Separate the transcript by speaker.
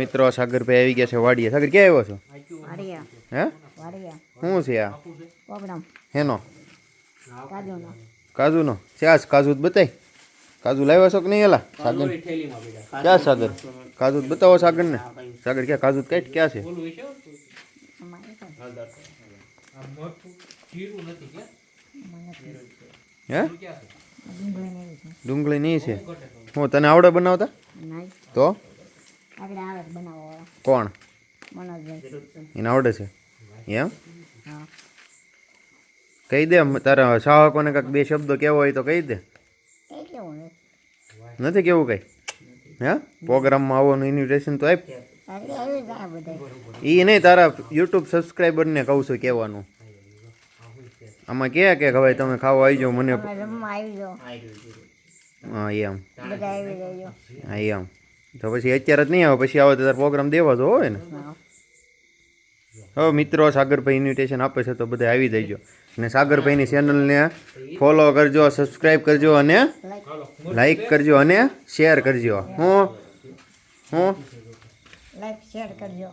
Speaker 1: મિત્રો સાગરભાઈ આવી ગયા છે વાડીએ. સાગર ક્યાં આવ્યો છો? હે શું છે આ? હેનો કાજુનો છે? આ કાજુ જ બતાય. કાજુ લાવ્યા છો કે નહીં? એલા સાગર ક્યાં? સાગર કાજુ જ બતાવો સાગરને. સાગર ક્યાં કાજુ કાઢ ક્યાં છે? હે ડુંગળી નહીં છે? હું તને આવડે બનાવતા? તો કોણ એને આવડે છે? એમ કહી દે તારા ચાહકોને કાંઈક બે શબ્દો કહેવો હોય તો કહી દે. નથી કેવું કઈ? હે પ્રોગ્રામમાં આવવાનું ઇન્વિટેશન તો આપ. એ નહીં, તારા યુટ્યુબ સબસ્ક્રાઈબરને કહું છું કહેવાનું. આમાં કે હવે તમે ખાવા આવી જાઓ મને. હા એમ. હા એમ તો પછી અત્યારે જ નહીં આવે, પછી આવે તો તારે પ્રોગ્રામ દેવા તો હોય ને. હવે મિત્રો સાગરભાઈ ઇન્વિટેશન આપે છે તો બધા આવી જઈજો. અને સાગરભાઈની ચેનલને ફોલો કરજો, સબસ્ક્રાઈબ કરજો અને લાઈક કરજો અને શેર કરજો. હું લાઈક શેર કરજો.